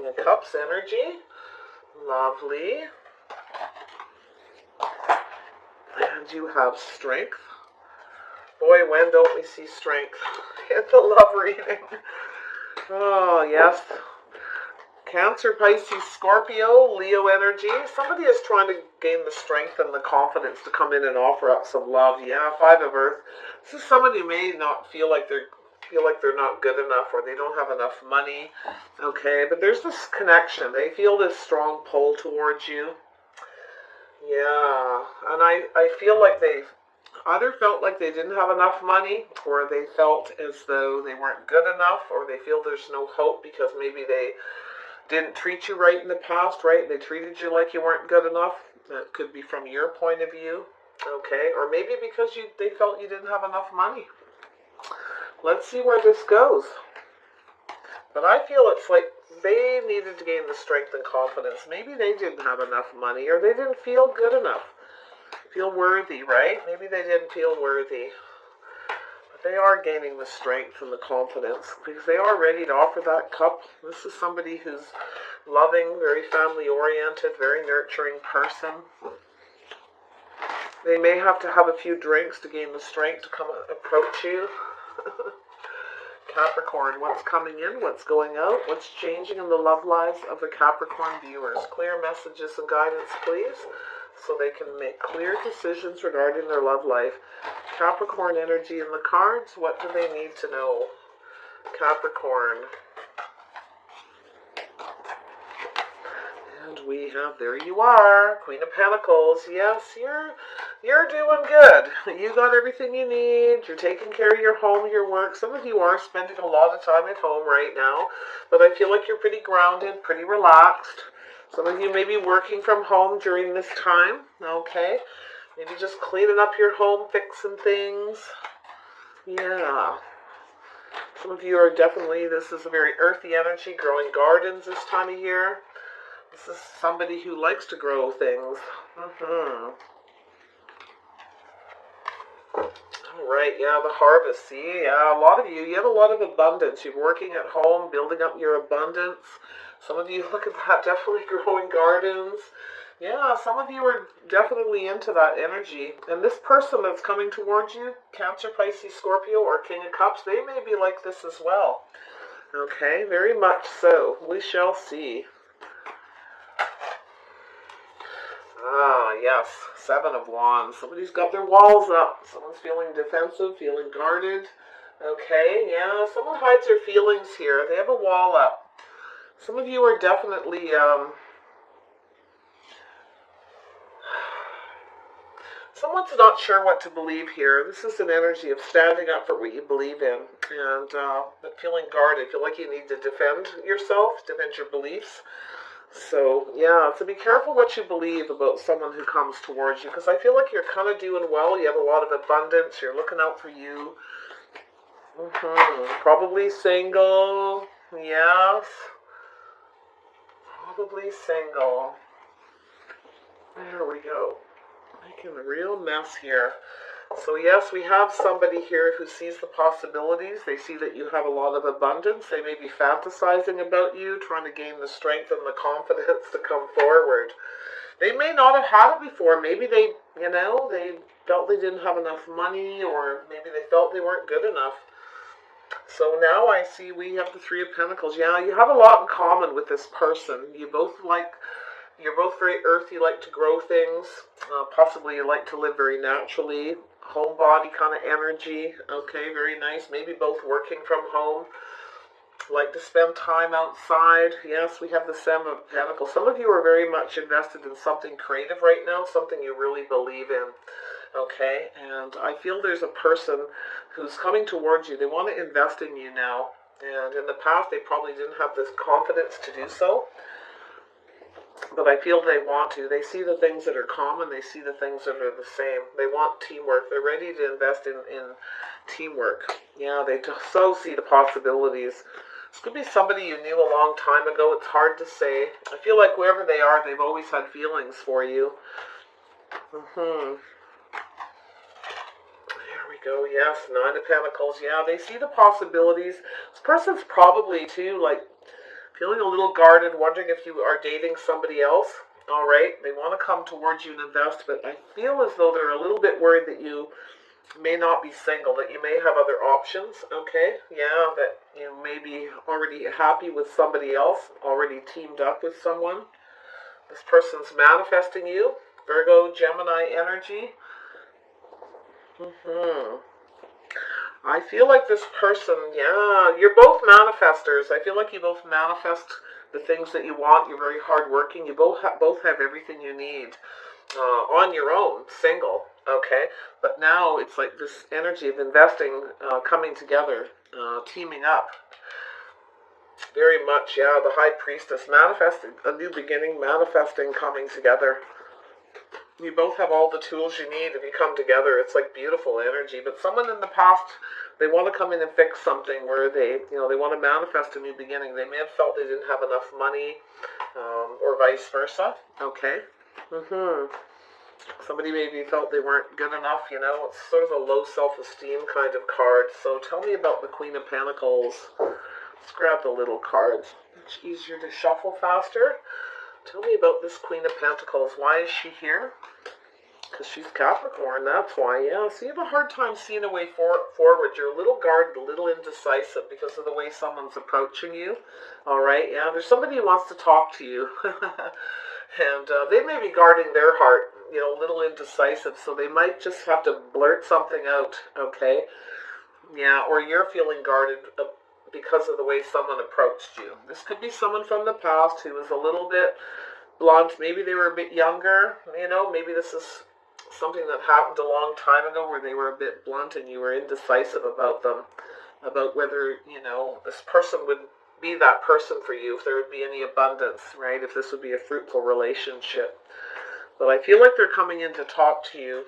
of Cups energy. Lovely. And you have strength. Boy, when don't we see strength in the love reading? Oh, yes. Cancer, Pisces, Scorpio, Leo energy. Somebody is trying to gain the strength and the confidence to come in and offer up some love. Yeah, Five of Earth. This is somebody who may not feel like they're not good enough, or they don't have enough money. Okay, but there's this connection. They feel this strong pull towards you. Yeah, and I feel like they've either felt like they didn't have enough money, or they felt as though they weren't good enough, or they feel there's no hope because maybe they didn't treat you right in the past, right? They treated you like you weren't good enough. That could be from your point of view, okay? Or maybe because they felt you didn't have enough money. Let's see where this goes. But I feel it's like they needed to gain the strength and confidence. Maybe they didn't have enough money, or they didn't feel good enough. Feel worthy, right? Maybe they didn't feel worthy. They are gaining the strength and the confidence because they are ready to offer that cup. This is somebody who's loving, very family-oriented, very nurturing person. They may have to have a few drinks to gain the strength to come approach you. Capricorn, what's coming in, what's going out, what's changing in the love lives of the Capricorn viewers. Clear messages and guidance, please, so they can make clear decisions regarding their love life. Capricorn energy in the cards, what do they need to know? Capricorn. And we have, there you are, Queen of Pentacles. Yes, you're doing good. You got everything you need. You're taking care of your home, your work. Some of you are spending a lot of time at home right now, but I feel like you're pretty grounded, pretty relaxed. Some of you may be working from home during this time, okay? Maybe just cleaning up your home, fixing things. Yeah. Some of you are definitely, this is a very earthy energy, growing gardens this time of year. This is somebody who likes to grow things. Alright, yeah, the harvest. See, yeah, a lot of you have a lot of abundance. You're working at home, building up your abundance. Some of you, look at that, definitely growing gardens. Yeah, some of you are definitely into that energy. And this person that's coming towards you, Cancer, Pisces, Scorpio, or King of Cups, they may be like this as well. Okay, very much so. We shall see. Ah, yes, Seven of Wands. Somebody's got their walls up. Someone's feeling defensive, feeling guarded. Okay, yeah, someone hides their feelings here. They have a wall up. Some of you are definitely, someone's not sure what to believe here. This is an energy of standing up for what you believe in, and but feeling guarded. Feel like you need to defend yourself, defend your beliefs. So, yeah, so be careful what you believe about someone who comes towards you, because I feel like you're kind of doing well. You have a lot of abundance. You're looking out for you. Probably single. Yes. Probably single. There we go. Making a real mess here. So yes, we have somebody here who sees the possibilities. They see that you have a lot of abundance. They may be fantasizing about you, trying to gain the strength and the confidence to come forward. They may not have had it before. Maybe they felt they didn't have enough money, or maybe they felt they weren't good enough. So now I see we have the Three of Pentacles. Yeah, you have a lot in common with this person. You're both very earthy, like to grow things. Possibly you like to live very naturally. Homebody kind of energy. Okay, very nice. Maybe both working from home. Like to spend time outside. Yes, we have the Seven of Pentacles. Some of you are very much invested in something creative right now, something you really believe in. Okay, and I feel there's a person who's coming towards you. They want to invest in you now. And in the past, they probably didn't have this confidence to do so. But I feel they want to. They see the things that are common. They see the things that are the same. They want teamwork. They're ready to invest in teamwork. Yeah, they so see the possibilities. This could be somebody you knew a long time ago. It's hard to say. I feel like wherever they are, they've always had feelings for you. There we go. Yes, Nine of Pentacles. Yeah, they see the possibilities. This person's probably, too, like, Feeling a little guarded, wondering if you are dating somebody else. All right, they want to come towards you and invest, but I feel as though they're a little bit worried that you may not be single, that you may have other options, okay? Yeah, that you may be already happy with somebody else, already teamed up with someone. This person's manifesting you. Virgo, Gemini energy. I feel like this person, yeah, you're both manifestors. I feel like you both manifest the things that you want. You're very hardworking. You both have everything you need on your own, single, okay? But now it's like this energy of investing, coming together, teaming up. Very much, yeah, the High Priestess, manifesting, a new beginning, manifesting, coming together. You both have all the tools you need if you come together. It's like beautiful energy. But someone in the past, they want to come in and fix something where they want to manifest a new beginning. They may have felt they didn't have enough money, or vice versa. Okay. Somebody maybe felt they weren't good enough, It's sort of a low self-esteem kind of card. So tell me about the Queen of Pentacles. Let's grab the little cards. It's easier to shuffle faster. Tell me about this Queen of Pentacles. Why is she here? Because she's Capricorn, that's why, yeah. So you have a hard time seeing a way forward. You're a little guarded, a little indecisive because of the way someone's approaching you. All right, yeah. There's somebody who wants to talk to you. And they may be guarding their heart, a little indecisive. So they might just have to blurt something out, okay? Yeah, or you're feeling guarded because of the way someone approached you. This could be someone from the past who was a little bit blunt. Maybe they were a bit younger, maybe this is something that happened a long time ago where they were a bit blunt and you were indecisive about them, about whether, this person would be that person for you, if there would be any abundance, right? If this would be a fruitful relationship. But I feel like they're coming in to talk to you.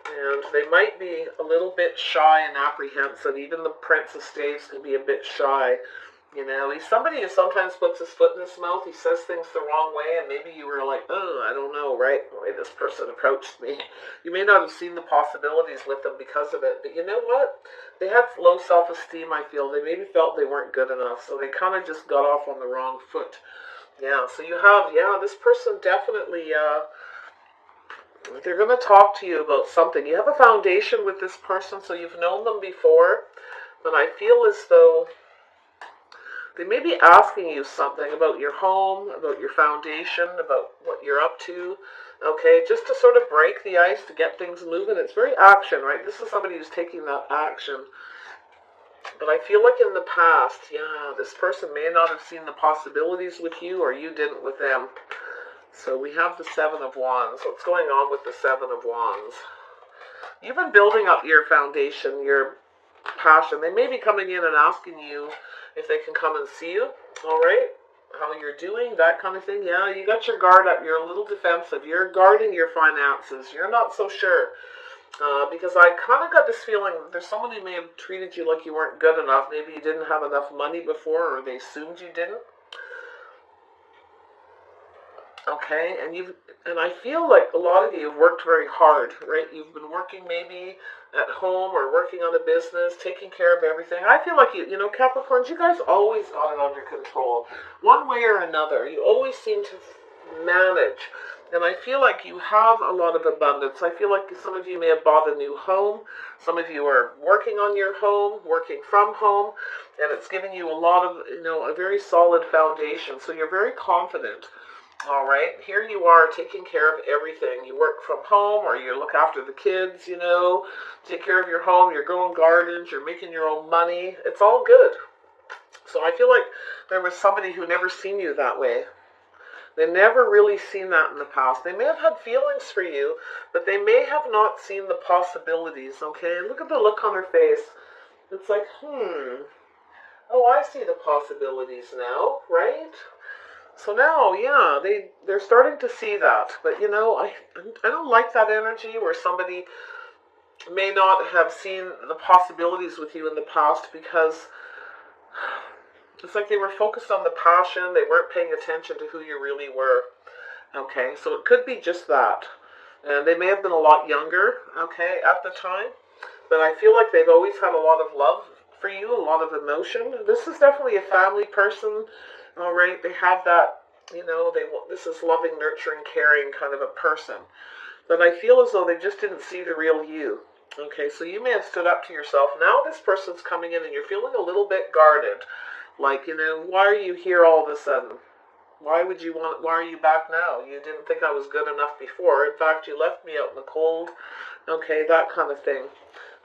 And they might be a little bit shy and apprehensive. Even the Prince of Staves can be a bit shy. He's somebody who sometimes puts his foot in his mouth. He says things the wrong way, and maybe you were like, oh, I don't know, right? The way this person approached me. You may not have seen the possibilities with them because of it, but you know what? They have low self-esteem, I feel. They maybe felt they weren't good enough, so they kind of just got off on the wrong foot. Yeah, so you have, this person definitely, they're going to talk to you about something. You have a foundation with this person, so you've known them before, but I feel as though they may be asking you something about your home, about your foundation, about what you're up to, okay, just to sort of break the ice, to get things moving. It's very action, right? This is somebody who's taking that action. But I feel like in the past, this person may not have seen the possibilities with you, or you didn't with them. So we have the Seven of Wands. What's going on with the Seven of Wands? You've been building up your foundation, your passion. They may be coming in and asking you if they can come and see you, all right? How you're doing, that kind of thing. Yeah, you got your guard up. You're a little defensive. You're guarding your finances. You're not so sure. Because I kind of got this feeling there's someone who may have treated you like you weren't good enough. Maybe you didn't have enough money before, or they assumed you didn't. Okay, and I feel like a lot of you have worked very hard, right? You've been working maybe at home or working on a business, taking care of everything. I feel like Capricorns, you guys always got it under control, one way or another. You always seem to manage, and I feel like you have a lot of abundance. I feel like some of you may have bought a new home. Some of you are working on your home, working from home, and it's giving you a lot of, a very solid foundation. So you're very confident. All right, here you are taking care of everything. You work from home, or you look after the kids, take care of your home, you're growing gardens, you're making your own money. It's all good. So I feel like there was somebody who never seen you that way. They never really seen that in the past. They may have had feelings for you, but they may have not seen the possibilities, okay? Look at the look on her face. It's like, oh, I see the possibilities now, right? So now, they're starting to see that. But, I don't like that energy where somebody may not have seen the possibilities with you in the past, because it's like they were focused on the passion. They weren't paying attention to who you really were. Okay, so it could be just that. And they may have been a lot younger, okay, at the time. But I feel like they've always had a lot of love for you, a lot of emotion. This is definitely a family person. All right, they have that, this is loving, nurturing, caring kind of a person. But I feel as though they just didn't see the real you. Okay, so you may have stood up to yourself. Now this person's coming in and you're feeling a little bit guarded. Like, why are you here all of a sudden? Why are you back now? You didn't think I was good enough before. In fact, you left me out in the cold. Okay, that kind of thing.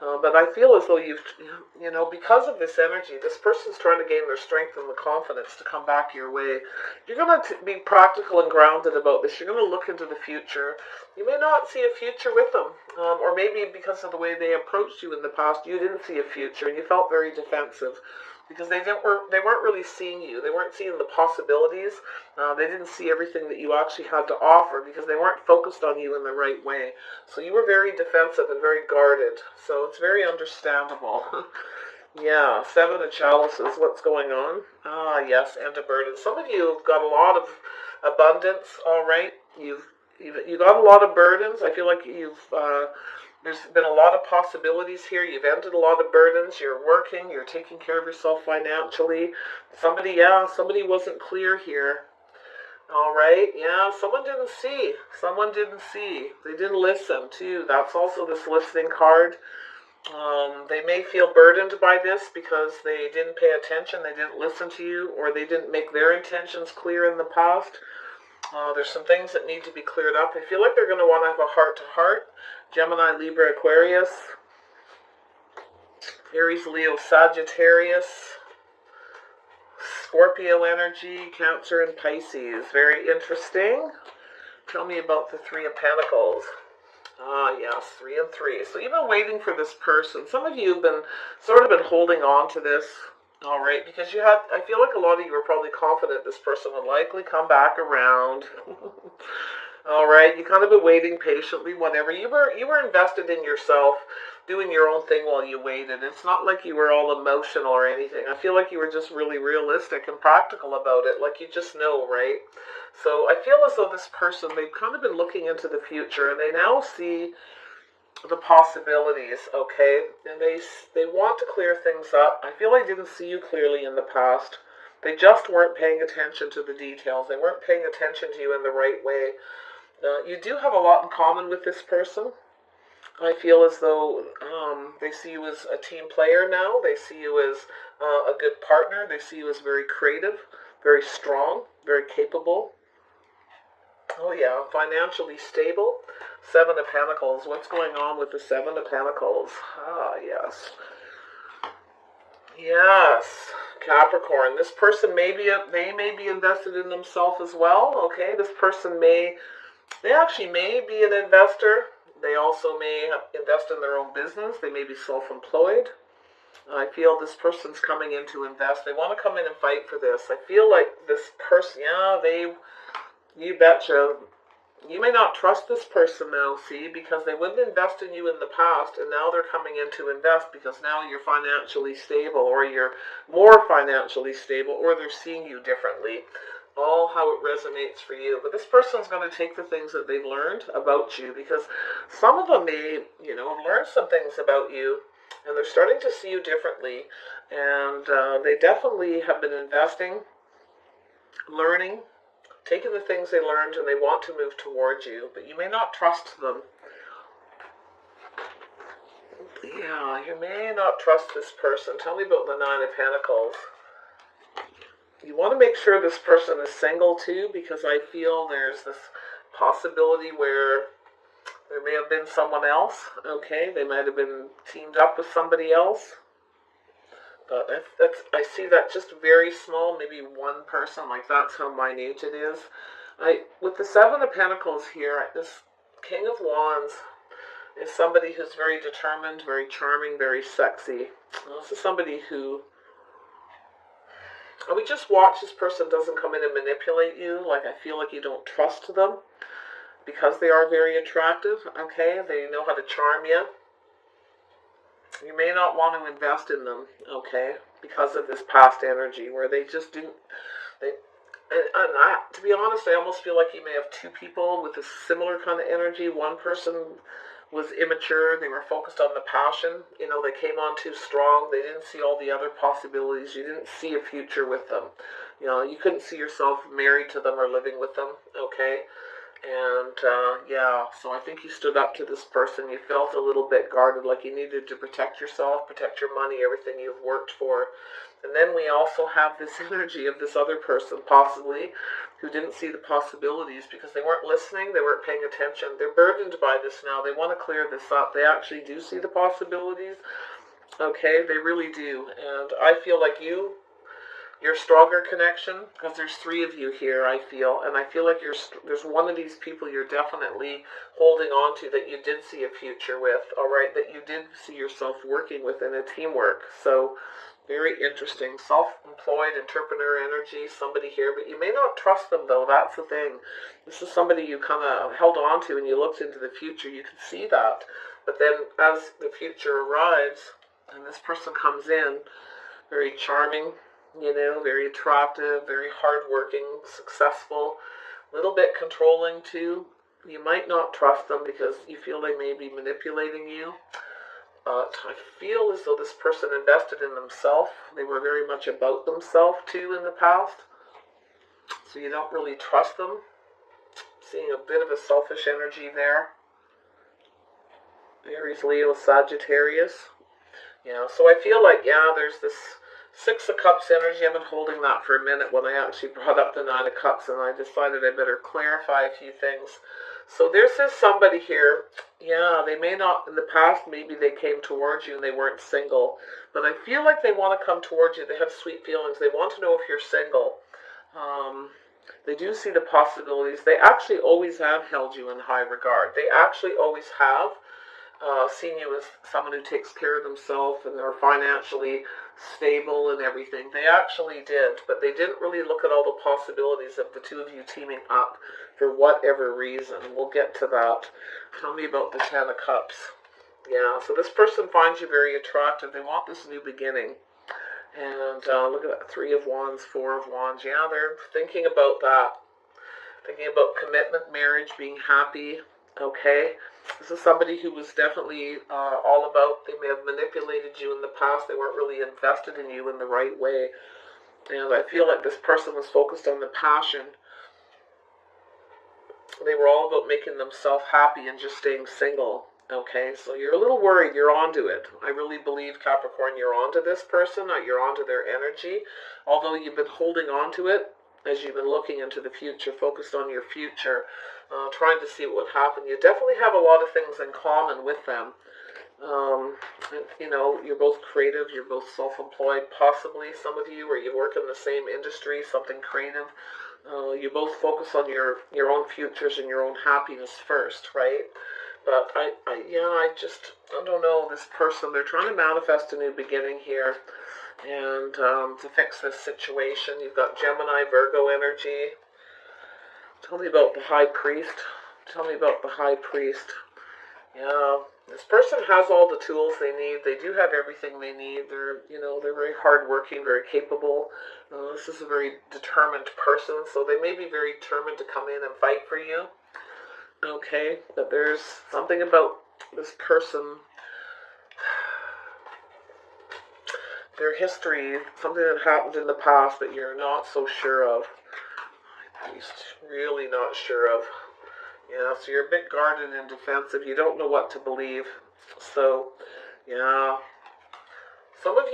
But I feel as though because of this energy, this person's trying to gain their strength and the confidence to come back your way. You're going to be practical and grounded about this. You're going to look into the future. You may not see a future with them, or maybe because of the way they approached you in the past, you didn't see a future and you felt very defensive. Because they weren't really seeing you. They weren't seeing the possibilities. They didn't see everything that you actually had to offer because they weren't focused on you in the right way. So you were very defensive and very guarded. So it's very understandable. Yeah, 7 of chalices. What's going on? Ah, yes, and a burden. Some of you have got a lot of abundance. All right, you've got a lot of burdens. I feel like there's been a lot of possibilities here. You've ended a lot of burdens. You're working. You're taking care of yourself financially. Somebody wasn't clear here. All right, yeah, someone didn't see. They didn't listen, too. That's also this listening card. They may feel burdened by this because they didn't pay attention, they didn't listen to you, or they didn't make their intentions clear in the past. There's some things that need to be cleared up. I feel like they're going to want to have a heart-to-heart. Gemini, Libra, Aquarius, Aries, Leo, Sagittarius, Scorpio energy, Cancer, and Pisces. Very interesting. Tell me about the 3 of Pentacles. Ah, yes, 3 and 3. So you've been waiting for this person. Some of you have been holding on to this. All right, because I feel like a lot of you were probably confident this person would likely come back around. All right, you kind of been waiting patiently, whatever. You were invested in yourself, doing your own thing while you waited. It's not like you were all emotional or anything. I feel like you were just really realistic and practical about it, like you just know, right? So I feel as though this person, they've kind of been looking into the future, and they now see the possibilities, okay? And they want to clear things up. I feel I didn't see you clearly in the past. They just weren't paying attention to the details. They weren't paying attention to you in the right way. You do have a lot in common with this person. I feel as though they see you as a team player now. They see you as a good partner. They see you as very creative, very strong, very capable. Oh yeah, financially stable. 7 of Pentacles. What's going on with the 7 of Pentacles? Ah, yes. Yes, Capricorn. This person may be invested in themselves as well. Okay, this person they actually may be an investor. They also may invest in their own business. They may be self-employed. I feel this person's coming in to invest. They want to come in and fight for this. I feel like this person, you betcha. You may not trust this person now, see, because they wouldn't invest in you in the past, and now they're coming in to invest because now you're financially stable, or you're more financially stable, or they're seeing you differently. All how it resonates for you. But this person's going to take the things that they've learned about you, because some of them may, have learned some things about you, and they're starting to see you differently, and they definitely have been investing, learning, taking the things they learned, and they want to move towards you, but you may not trust them. Yeah, you may not trust this person. Tell me about the 9 of Pentacles. You want to make sure this person is single too, because I feel there's this possibility where there may have been someone else. Okay, they might have been teamed up with somebody else. But I see that just very small, maybe one person, like that's how minute it is. With the 7 of Pentacles here, this King of Wands is somebody who's very determined, very charming, very sexy. This is somebody who, we just watch this person doesn't come in and manipulate you. Like, I feel like you don't trust them because they are very attractive, okay? They know how to charm you. You may not want to invest in them, okay, because of this past energy where they just didn't, to be honest, I almost feel like you may have 2 people with a similar kind of energy. One person was immature, they were focused on the passion, they came on too strong, they didn't see all the other possibilities, you didn't see a future with them. You know, you couldn't see yourself married to them or living with them, okay? And, yeah, so I think you stood up to this person. You felt a little bit guarded, like you needed to protect yourself, protect your money, everything you've worked for. And then we also have this energy of this other person, possibly, who didn't see the possibilities because they weren't listening, they weren't paying attention. They're burdened by this now. They want to clear this up. They actually do see the possibilities. Okay, they really do. And I feel like your stronger connection, because there's three of you here, I feel, and I feel like there's one of these people you're definitely holding on to that you did see a future with, all right, that you did see yourself working with in a teamwork. So very interesting. Self-employed entrepreneur energy, somebody here, but you may not trust them, though. That's the thing. This is somebody you kind of held on to and you looked into the future. You can see that. But then as the future arrives and this person comes in, very charming, you know, very attractive, very hardworking, successful, a little bit controlling too. You might not trust them because you feel they may be manipulating you. But I feel as though this person invested in themselves. They were very much about themselves too in the past. So you don't really trust them. Seeing a bit of a selfish energy there. Aries, Leo, Sagittarius. Yeah, so I feel like, yeah, there's this Six of Cups energy. I've been holding that for a minute when I actually brought up the Nine of Cups, and I decided I better clarify a few things. So there's this somebody here, yeah, they may not, in the past, maybe they came towards you and they weren't single, but I feel like they want to come towards you. They have sweet feelings. They want to know if you're single. They do see the possibilities. They actually always have held you in high regard. They actually always have seen you as someone who takes care of themselves and are financially stable and everything. They actually did, but they didn't really look at all the possibilities of the two of you teaming up for whatever reason. We'll get to that. Tell me about the Ten of Cups. Yeah, so this person finds you very attractive. They want this new beginning. And look at that, Three of Wands, Four of Wands. Yeah, they're thinking about that. Thinking about commitment, marriage, being happy. Okay, this is somebody who was definitely all about, they may have manipulated you in the past. They weren't really invested in you in the right way. And I feel like this person was focused on the passion. They were all about making themselves happy and just staying single. Okay, so you're a little worried. You're onto it. I really believe, Capricorn, you're onto this person. You're onto their energy. Although you've been holding on to it as you've been looking into the future, focused on your future, trying to see what would happen. You definitely have a lot of things in common with them. You know, you're both creative, you're both self-employed, possibly some of you, or you work in the same industry, something creative. You both focus on your own futures and your own happiness first, right? But I don't know, this person, they're trying to manifest a new beginning here. And to fix this situation, you've got Gemini, Virgo energy. Tell me about the High Priest. Tell me about the High Priest. Yeah, this person has all the tools they need. They do have everything they need. They're very hardworking, very capable. This is a very determined person, so they may be very determined to come in and fight for you. Okay, but there's something about this person, their history, something that happened in the past that you're not so sure of. At least really not sure of. Yeah, so you're a bit guarded and defensive. You don't know what to believe. So, yeah. Some of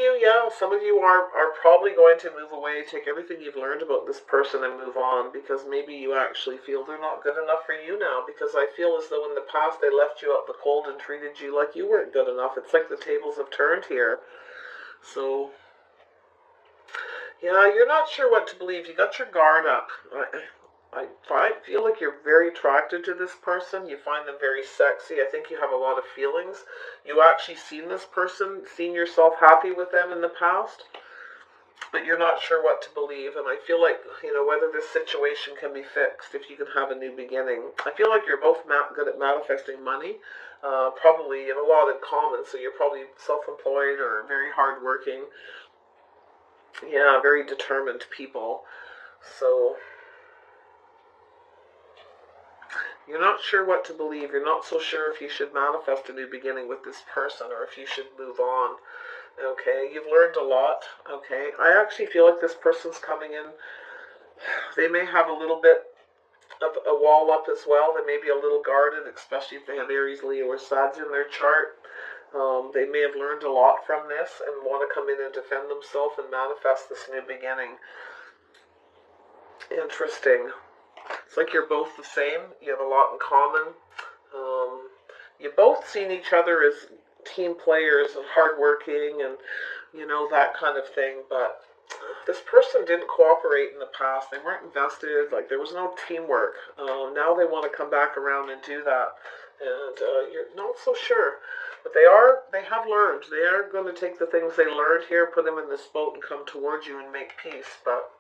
you are probably going to move away, take everything you've learned about this person and move on, because maybe you actually feel they're not good enough for you now, because I feel as though in the past they left you out in the cold and treated you like you weren't good enough. It's like the tables have turned here. So, yeah, you're not sure what to believe. You got your guard up. I feel like you're very attracted to this person. You find them very sexy. I think you have a lot of feelings. You actually seen this person, seen yourself happy with them in the past, but you're not sure what to believe. And I feel like, whether this situation can be fixed, if you can have a new beginning. I feel like you're both good at manifesting money. Probably you have a lot in common, so you're probably self-employed or very hardworking. Yeah, very determined people. So you're not sure what to believe. You're not so sure if you should manifest a new beginning with this person or if you should move on. Okay, you've learned a lot. Okay, I actually feel like this person's coming in. They may have a little bit of a wall up as well. They may be a little guarded, especially if they have Aries, Leo, or Sag in their chart. They may have learned a lot from this and want to come in and defend themselves and manifest this new beginning. Interesting. It's like you're both the same. You have a lot in common. You both seen each other as team players and hardworking and, you know, that kind of thing. But this person didn't cooperate in the past. They weren't invested. Like, there was no teamwork. Now they want to come back around and do that. And you're not so sure. But they have learned. They are going to take the things they learned here, put them in this boat and come towards you and make peace. But,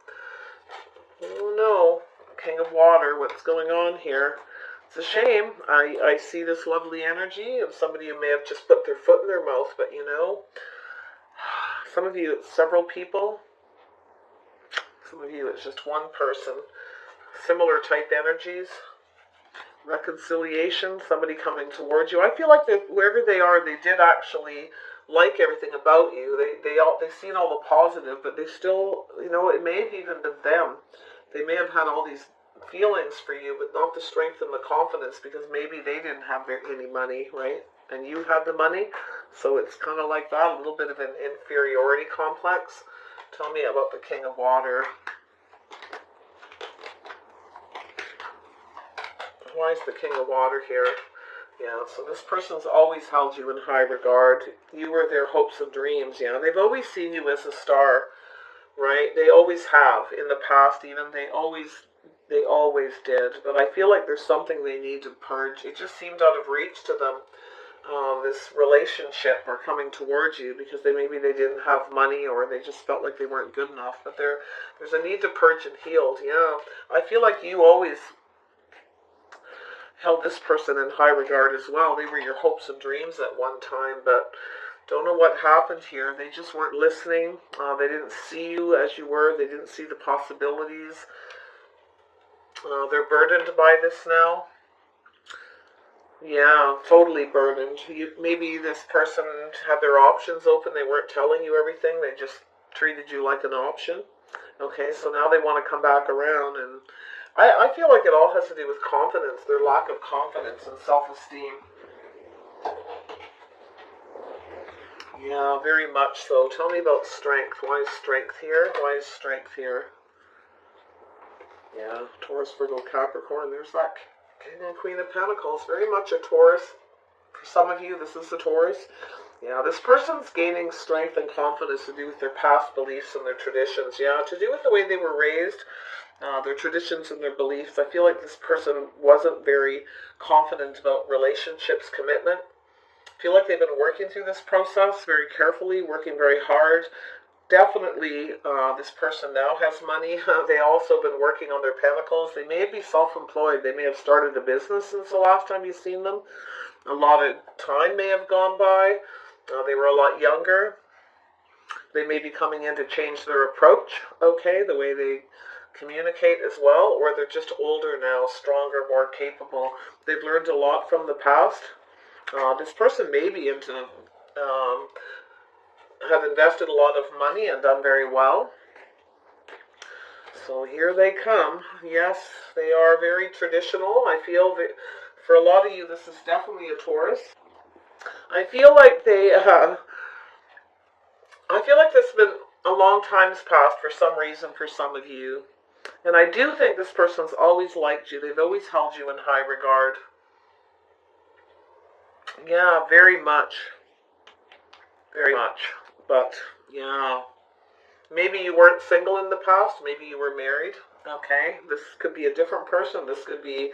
oh no, King of Water, what's going on here? It's a shame. I see this lovely energy of somebody who may have just put their foot in their mouth, but you know, some of you, it's several people. Some of you, it's just one person. Similar type energies. Reconciliation, somebody coming towards you. I feel like that wherever they are, they did actually like everything about you. They've seen all the positive, but they still, you know, it may have even been them. They may have had all these feelings for you, but not the strength and the confidence, because maybe they didn't have any money, right? And you had the money, so it's kind of like that, a little bit of an inferiority complex. Tell me about the King of Water. Why is the King of Water here? Yeah, so this person's always held you in high regard. You were their hopes and dreams, yeah. They've always seen you as a star, right? They always have. In the past, even, they always did. But I feel like there's something they need to purge. It just seemed out of reach to them, this relationship or coming towards you, because maybe they didn't have money or they just felt like they weren't good enough. But there's a need to purge and heal, yeah. I feel like you always held this person in high regard as well. They were your hopes and dreams at one time, but don't know what happened here. They just weren't listening. They didn't see you as you were. They didn't see the possibilities. They're burdened by this now. Yeah, totally burdened. Maybe this person had their options open. They weren't telling you everything. They just treated you like an option. Okay, so now they want to come back around, and I feel like it all has to do with confidence, their lack of confidence and self-esteem. Yeah, very much so. Tell me about strength. Why is strength here? Why is strength here? Yeah, Taurus, Virgo, Capricorn. There's that King and Queen of Pentacles. Very much a Taurus. For some of you, this is a Taurus. Yeah, this person's gaining strength and confidence to do with their past beliefs and their traditions. Yeah, to do with the way they were raised, their traditions and their beliefs. I feel like this person wasn't very confident about relationships, commitment. I feel like they've been working through this process very carefully, working very hard. Definitely, this person now has money. They also been working on their pentacles. They may be self-employed. They may have started a business since the last time you've seen them. A lot of time may have gone by. They were a lot younger. They may be coming in to change their approach, okay, the way they communicate as well, or they're just older now, stronger, more capable. They've learned a lot from the past. This person may be into, have invested a lot of money and done very well. So here they come. Yes, they are very traditional. I feel that for a lot of you, this is definitely a Taurus. I feel like this has been a long time's passed for some reason for some of you. And I do think this person's always liked you. They've always held you in high regard. Yeah, very much. Very much. But, yeah. Maybe you weren't single in the past. Maybe you were married. Okay. This could be a different person. This could be,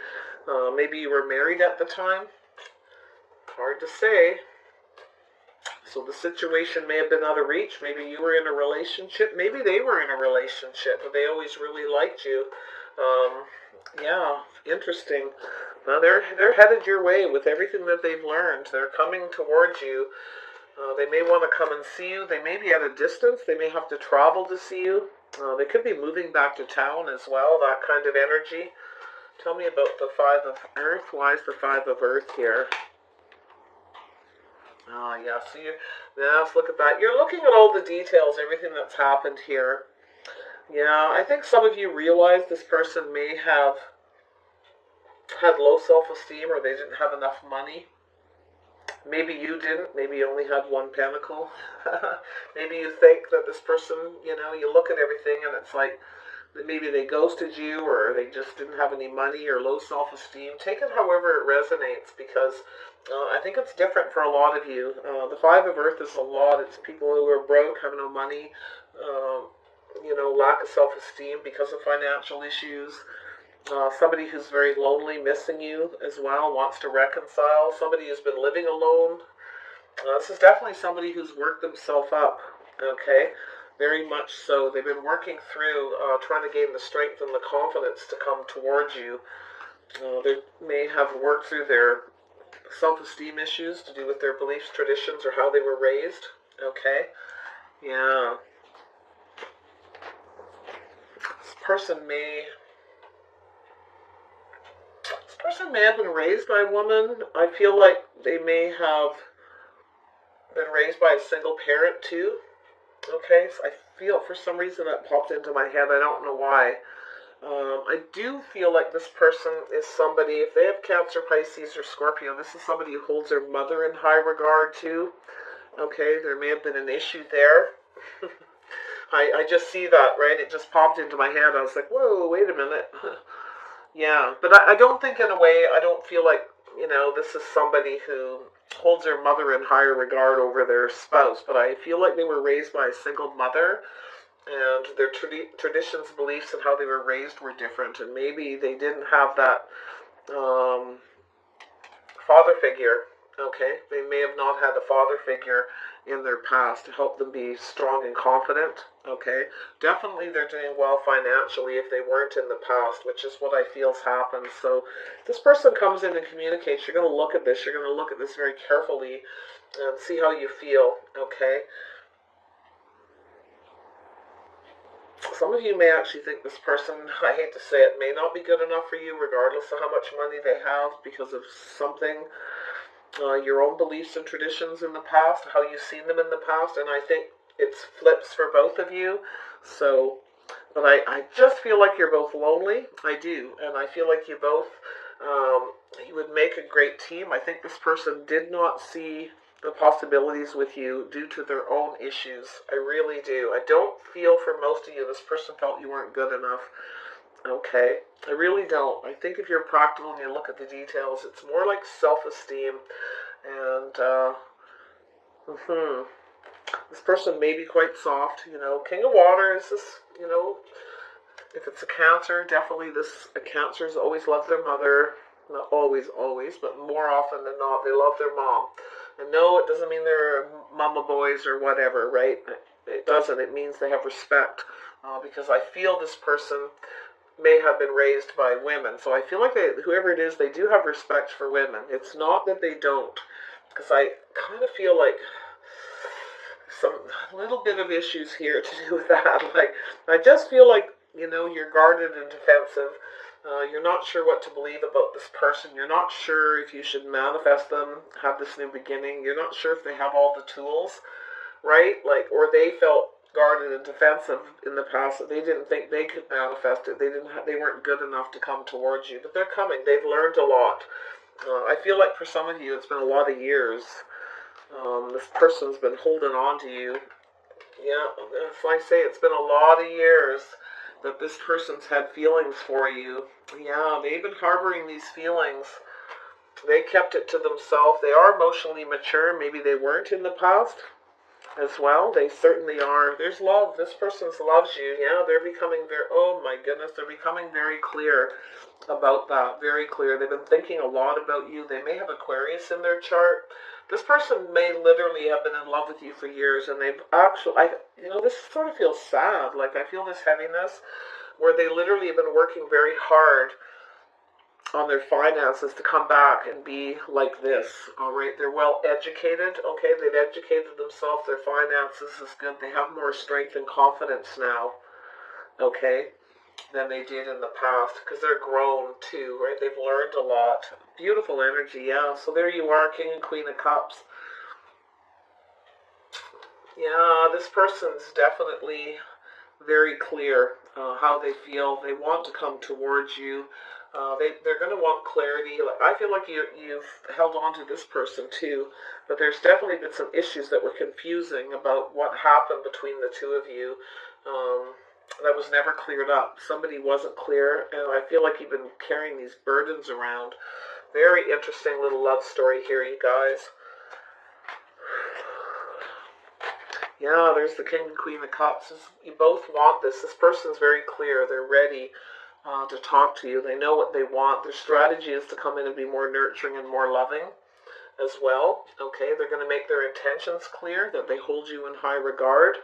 maybe you were married at the time. Hard to say. So the situation may have been out of reach. Maybe you were in a relationship. Maybe they were in a relationship, but they always really liked you. Yeah, interesting. Now they're headed your way with everything that they've learned. They're coming towards you. They may want to come and see you. They may be at a distance. They may have to travel to see you. They could be moving back to town as well, that kind of energy. Tell me about the Five of Earth. Why is the Five of Earth here? Oh, yeah, so let's look at that. You're looking at all the details, everything that's happened here. Yeah, I think some of you realize this person may have had low self-esteem, or they didn't have enough money. Maybe you didn't. Maybe you only had one pentacle. Maybe you think that this person, you look at everything and it's like maybe they ghosted you, or they just didn't have any money, or low self-esteem. Take it however it resonates, because I think it's different for a lot of you. The Five of Earth is a lot. It's people who are broke, have no money, lack of self-esteem because of financial issues. Somebody who's very lonely, missing you as well, wants to reconcile. Somebody who's been living alone. This is definitely somebody who's worked themselves up, okay? Very much so. They've been working through trying to gain the strength and the confidence to come towards you. They may have worked through their self-esteem issues to do with their beliefs, traditions, or how they were raised, okay? Yeah. This person may have been raised by a woman. I feel like they may have been raised by a single parent too. Okay, so I feel for some reason that popped into my head. I don't know why. I do feel like this person is somebody, if they have Cancer, Pisces, or Scorpio, this is somebody who holds their mother in high regard too. Okay, there may have been an issue there. I just see that, right? It just popped into my head. I was like, whoa, wait a minute. Yeah, but I don't think in a way, I don't feel like, this is somebody who holds their mother in higher regard over their spouse, but I feel like they were raised by a single mother, and their traditions, beliefs, and how they were raised were different, and maybe they didn't have that father figure, okay? They may have not had a father figure in their past to help them be strong and confident, okay? Definitely they're doing well financially if they weren't in the past, which is what I feel's happened. So this person comes in and communicates. You're going to look at this. You're going to look at this very carefully and see how you feel, okay? Some of you may actually think this person, I hate to say it, may not be good enough for you regardless of how much money they have because of something, your own beliefs and traditions in the past, how you've seen them in the past, and I think it flips for both of you. So, but I just feel like you're both lonely. I do, and I feel like you both, you would make a great team. I think this person did not see the possibilities with you due to their own issues. I really do. I don't feel for most of you this person felt you weren't good enough. Okay, I really don't. I think if you're practical and you look at the details, it's more like self-esteem. And this person may be quite soft. King of Water is this. If it's a Cancer, definitely Cancers always love their mother. Not always, but more often than not, they love their mom. And no, it doesn't mean they're mama boys or whatever, right? It doesn't. It means they have respect. Because I feel this person may have been raised by women. So I feel like whoever it is, they do have respect for women. It's not that they don't. Because I kind of feel like some little bit of issues here to do with that. Like, I just feel like, you're guarded and defensive. You're not sure what to believe about this person. You're not sure if you should manifest them, have this new beginning. You're not sure if they have all the tools, right? Like, or they felt guarded and defensive in the past that they didn't think they could manifest it. They weren't good enough to come towards you, but they're coming. They've learned a lot. I feel like for some of you, it's been a lot of years. This person's been holding on to you. Yeah, if I say it's been a lot of years that this person's had feelings for you. Yeah, they've been harboring these feelings. They kept it to themselves. They are emotionally mature. Maybe they weren't in the past as well. They certainly are. There's love. This person loves you. Yeah, they're becoming oh my goodness, they're becoming very clear about that. Very clear. They've been thinking a lot about you. They may have Aquarius in their chart. This person may literally have been in love with you for years, and they've actually, this sort of feels sad. Like, I feel this heaviness where they literally have been working very hard on their finances to come back and be like this. All right, they're well educated. Okay, they've educated themselves. Their finances is good. They have more strength and confidence now. Okay, than they did in the past, because they're grown too, right? They've learned a lot. Beautiful energy, yeah. So there you are, King and Queen of Cups. Yeah, this person's definitely very clear how they feel. They want to come towards you. They're going to want clarity. Like, I feel like you've held on to this person too, but there's definitely been some issues that were confusing about what happened between the two of you. That was never cleared up. Somebody wasn't clear, and I feel like you've been carrying these burdens around. Very interesting little love story here, you guys. Yeah, there's the King and Queen of Cups. You both want this. This person's very clear. They're ready to talk to you. They know what they want. Their strategy is to come in and be more nurturing and more loving as well. Okay, they're going to make their intentions clear, that they hold you in high regard.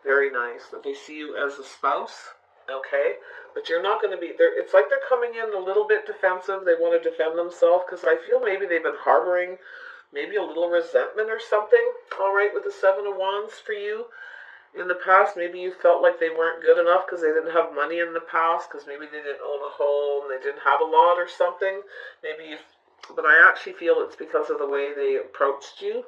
Very nice. That they see you as a spouse. Okay, but you're not going to be there. It's like they're coming in a little bit defensive. They want to defend themselves because I feel maybe they've been harboring maybe a little resentment or something. All right, with the Seven of Wands for you. In the past, maybe you felt like they weren't good enough because they didn't have money in the past, because maybe they didn't own a home, they didn't have a lot or something. But I actually feel it's because of the way they approached you.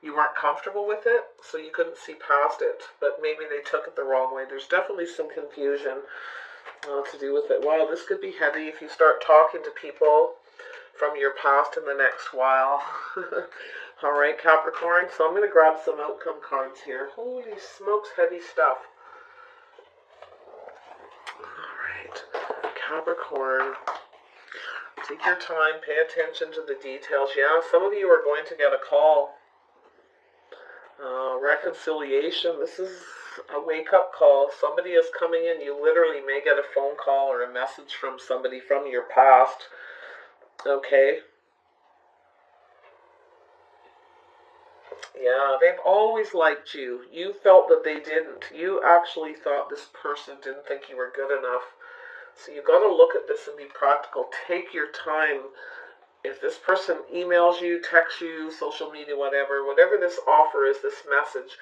You weren't comfortable with it, so you couldn't see past it. But maybe they took it the wrong way. There's definitely some confusion to do with it. Wow, this could be heavy if you start talking to people from your past in the next while. All right, Capricorn. So I'm going to grab some outcome cards here. Holy smokes, heavy stuff. All right, Capricorn. Take your time. Pay attention to the details. Yeah, some of you are going to get a call. Reconciliation. This is a wake-up call. Somebody is coming in. You literally may get a phone call or a message from somebody from your past. Okay. Yeah, they've always liked you. You felt that they didn't. You actually thought this person didn't think you were good enough. So you got to look at this and be practical. Take your time. If this person emails you, texts you, social media, whatever this offer is, this message,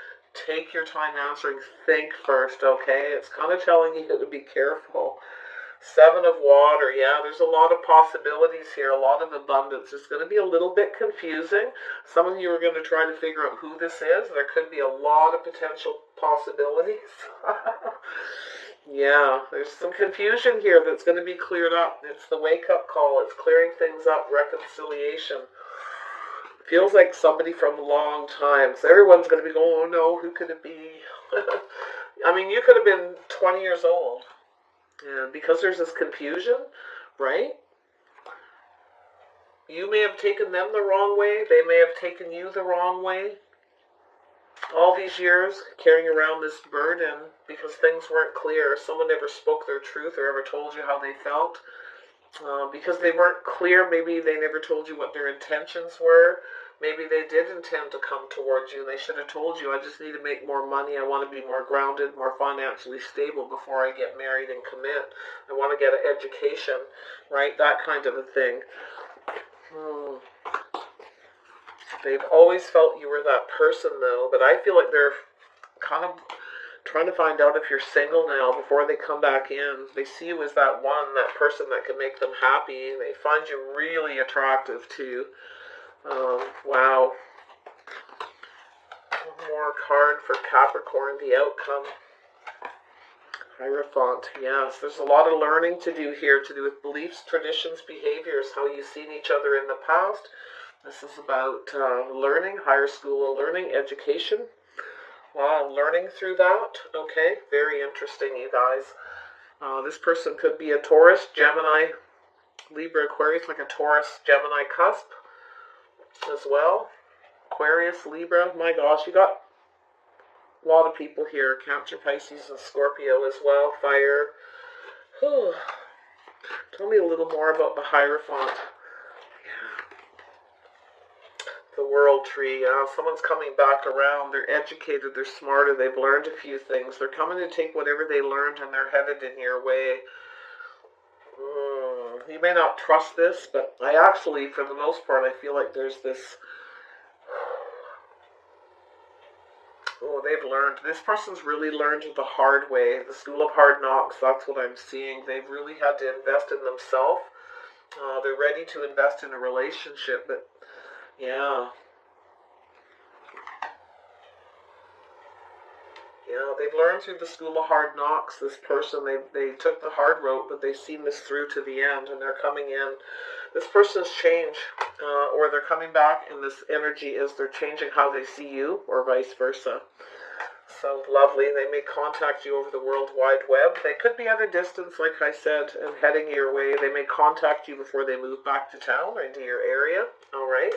take your time answering. Think first, okay? It's kind of telling you to be careful. Seven of Water, yeah, there's a lot of possibilities here, a lot of abundance. It's going to be a little bit confusing. Some of you are going to try to figure out who this is. There could be a lot of potential possibilities. Yeah, there's some confusion here that's going to be cleared up. It's the wake-up call. It's clearing things up, reconciliation. Feels like somebody from a long time. So everyone's going to be going, oh no, who could it be? I mean, you could have been 20 years old. And because there's this confusion, right? You may have taken them the wrong way. They may have taken you the wrong way. All these years carrying around this burden because things weren't clear. Someone never spoke their truth or ever told you how they felt. Because they weren't clear, maybe they never told you what their intentions were. Maybe they did intend to come towards you and they should have told you, I just need to make more money. I want to be more grounded, more financially stable before I get married and commit. I want to get an education, right? That kind of a thing. They've always felt you were that person, though, but I feel like they're kind of trying to find out if you're single now before they come back in. They see you as that one, that person that can make them happy. They find you really attractive, too. Wow. One more card for Capricorn, the outcome. Hierophant, yes. There's a lot of learning to do here, to do with beliefs, traditions, behaviors, how you've seen each other in the past. This is about learning, higher school learning, education. Wow, learning through that. Okay, very interesting, you guys. This person could be a Taurus, Gemini, Libra, Aquarius, like a Taurus, Gemini cusp as well. Aquarius, Libra, my gosh, you got a lot of people here. Cancer, Pisces, and Scorpio as well. Fire. Whew. Tell me a little more about the Hierophant. The World Tree. Someone's coming back around. They're educated. They're smarter. They've learned a few things. They're coming to take whatever they learned and they're headed in your way. You may not trust this, but I actually, for the most part, I feel like there's this... Oh, they've learned. This person's really learned the hard way. The school of hard knocks, that's what I'm seeing. They've really had to invest in themselves. They're ready to invest in a relationship, but yeah. Yeah, they've learned through the school of hard knocks. This person, they took the hard road, but they've seen this through to the end, and they're coming in. This person's changed, or they're coming back, and this energy is they're changing how they see you, or vice versa. So lovely. They may contact you over the World Wide Web. They could be at a distance, like I said, and heading your way. They may contact you before they move back to town or into your area. All right.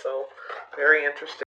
So, very interesting.